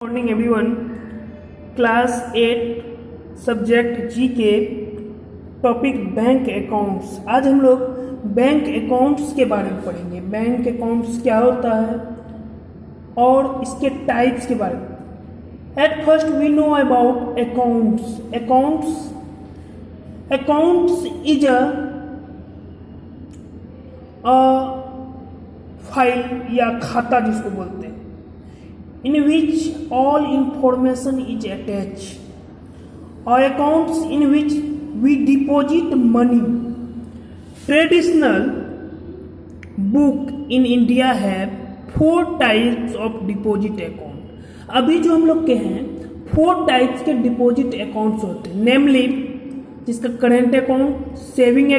Morning everyone. Class 8 subject जी के topic bank accounts. आज हम लोग बैंक अकाउंट्स के बारे में पढ़ेंगे। बैंक अकाउंट्स क्या होता है और इसके टाइप्स के बारे में। At first we know about accounts. Accounts is a file या खाता जिसको बोलते हैं, in which all information is attached, or accounts in which we deposit money. Traditional book in India have 4 types of deposit account. अभी जो हम लोग के हैं 4 टाइप्स के डिपॉजिट अकाउंट्स होते हैं, नेमली जिसका current account, saving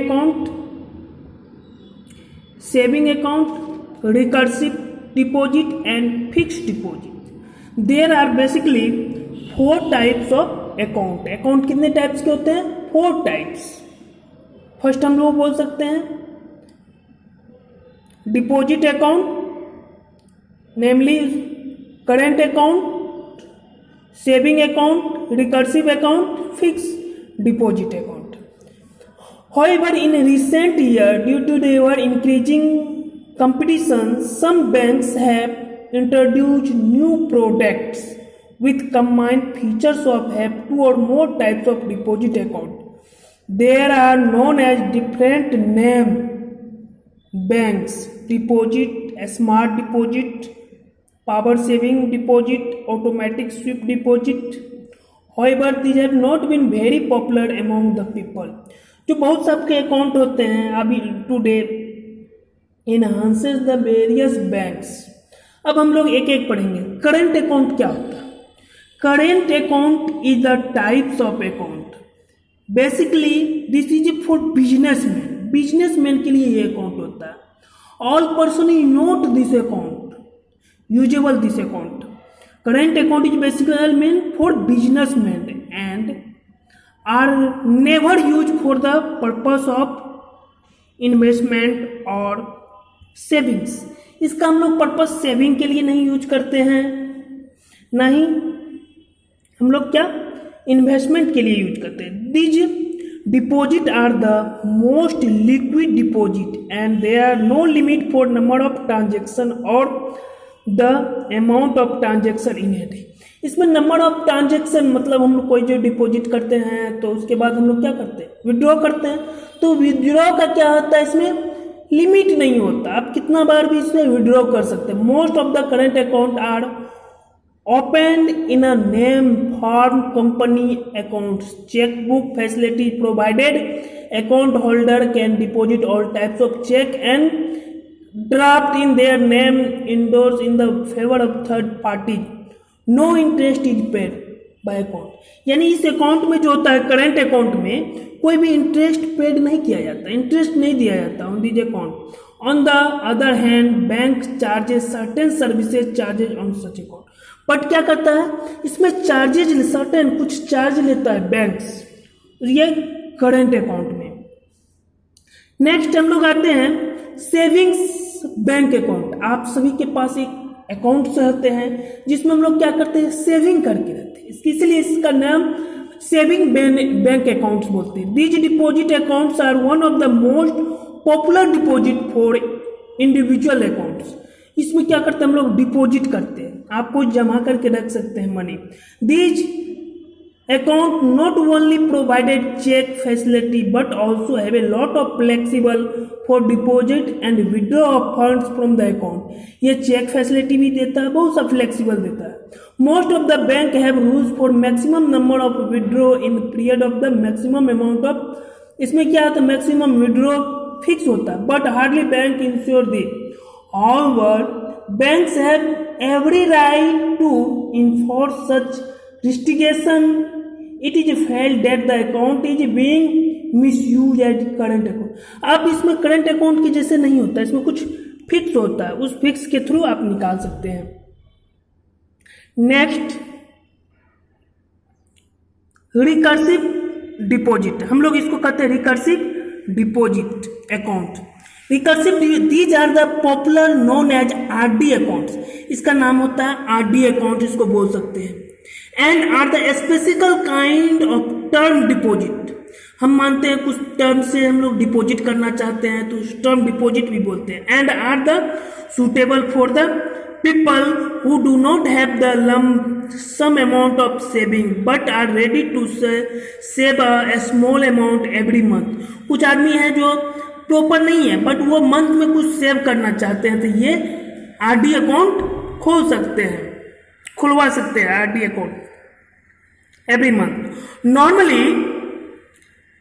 account, recursive deposit and fixed deposit. There are basically 4 types of account. Account कितने टाइप्स के होते हैं? 4 टाइप्स। फर्स्ट हम लोग बोल सकते हैं deposit account, namely current account, saving account, recursive account, fixed deposit account. However, in recent years, due to their increasing competition, some banks have introduced new products with combined features of have 2 or more types of deposit account. There are known as different name banks: deposit, smart deposit, power saving deposit, automatic sweep deposit. However, these have not been very popular among the people. जो बहुत सबके account होते हैं अभी today enhances the various banks. अब हम लोग एक एक पढ़ेंगे। करेंट अकाउंट क्या होता है? Current account is the types of account. Basically this is for businessman. Businessman के लिए ये अकाउंट होता है। All person is not this account, usable this account. Current account is basically mean for businessman and are never use for the purpose of investment और savings. इसका हम लोग purpose saving के लिए नहीं यूज करते हैं, नहीं हम लोग क्या इन्वेस्टमेंट के लिए यूज करते हैं। These deposit are the most liquid deposit and there are no limit for number of transaction और the amount of transaction in it. इसमें नंबर ऑफ ट्रांजेक्शन मतलब हम लोग कोई जो डिपॉजिट करते हैं तो उसके बाद हम लोग क्या करते हैं, विड्रॉ करते हैं। तो विड्रॉ का क्या होता है, इसमें लिमिट नहीं होता, आप कितना बार भी इसमें विड्रॉ कर सकते हैं। Most of the current account are open in a name form company accounts. Chequebook facility provided. Account holder can deposit all types of cheque and draft in their name endorse in the favour of third party. No interest is paid by account. यानी इस account में जो होता है current account में कोई भी interest paid नहीं किया जाता, इंटरेस्ट नहीं दिया जाता on this account. On the other hand bank charges certain services charges on such account. But क्या करता है, इसमें चार्जेज सर्टेन कुछ चार्ज लेता है बैंक्स, ये करेंट अकाउंट में। नेक्स्ट हम लोग आते हैं सेविंग्स बैंक अकाउंट। आप सभी के पास एक अकाउंट्स रहते हैं जिसमें हम लोग क्या करते हैं, सेविंग करके रहते हैं, इसलिए इसका नाम सेविंग बैंक अकाउंट्स बोलते हैं। These deposit accounts are one of the most popular deposit for individual accounts. इसमें क्या करते हैं हम लोग, डिपॉजिट करते हैं, आपको जमा करके रख सकते हैं money. These account not only provided cheque facility but also have a lot of flexible for deposit and withdraw of funds from the account. ये चेक फैसिलिटी भी देता है, बहुत सा फ्लेक्सिबल देता है। Most of the bank have rules for maximum number of withdraw in period of the maximum amount of. इसमें क्या होता है, मैक्सिमम विड्रॉ फिक्स होता है but hardly bank ensure the. However banks have every right to enforce such restriction it is felt that the account is being misuse as current account. अब इसमें current account के जैसे नहीं होता, इसमें कुछ फिक्स होता है, उस फिक्स के थ्रू आप निकाल सकते हैं। नेक्स्ट रिकर्सिव डिपॉजिट, हम लोग इसको कहते हैं recursive deposit account. Recursive these are the popular known as RD accounts, इसका नाम होता है आरडी अकाउंट, इसको बोल सकते हैं। And are the specifical kind of term deposit, हम मानते हैं कुछ टर्म से हम लोग डिपॉजिट करना चाहते हैं तो टर्म डिपॉजिट भी बोलते हैं। And are the suitable for the people who do not have the lump sum amount of saving but are ready to save a small amount every month, कुछ आदमी हैं जो प्रॉपर नहीं है बट वो मंथ में कुछ सेव करना चाहते हैं तो ये आरडी अकाउंट खोल सकते हैं, खुलवा सकते हैं RD account every month. Normally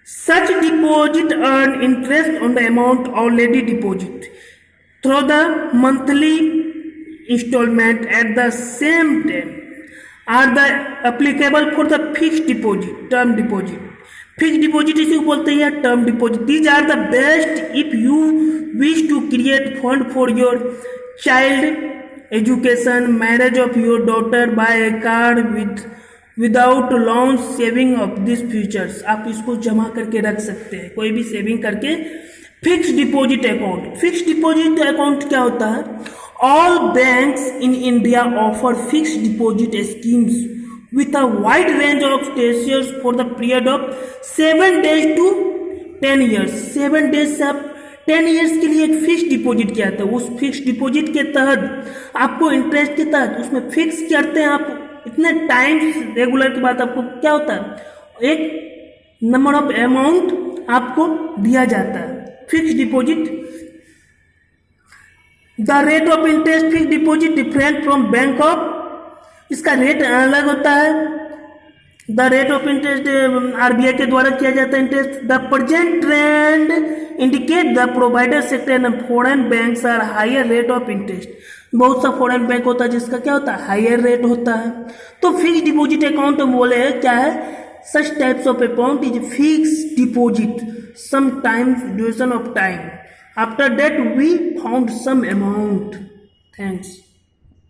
such deposit earn interest on the amount already deposited through the monthly installment at the same time are the applicable for the fixed deposit, term deposit. Fixed deposit इसी को बोलते हैं term deposit. These are the best if you wish to create fund for your child education, marriage of your daughter, buy a car without loan, saving of these features. आप इसको जमा करके रख सकते हैं, कोई भी सेविंग करके। Fix deposit account, fix deposit account क्या होता है? All banks in India offer fixed deposit schemes with a wide range of tenures for the period of 7 days to 10 years. 7 days से आप 10 years के लिए एक फिक्स डिपॉजिट किया था, उस फिक्स डिपॉजिट के तहत आपको इंटरेस्ट के तहत उसमें फिक्स करते हैं, आप इतने टाइम्स रेगुलर के बाद आपको क्या होता है, एक नंबर ऑफ अमाउंट आपको दिया जाता है fix deposit. The rate of interest fix deposit different from bank of, इसका रेट अलग होता है। The rate of interest RBI के द्वारा किया जाता है interest. The present trend indicate the provider sector and foreign banks are higher rate of interest, बहुत सा फॉरेन बैंक होता है जिसका क्या होता है, हायर रेट होता है। तो फिक्स डिपॉजिट अकाउंट बोले क्या है, such types of account is fix deposit some times duration of time, after that we found some amount. Thanks.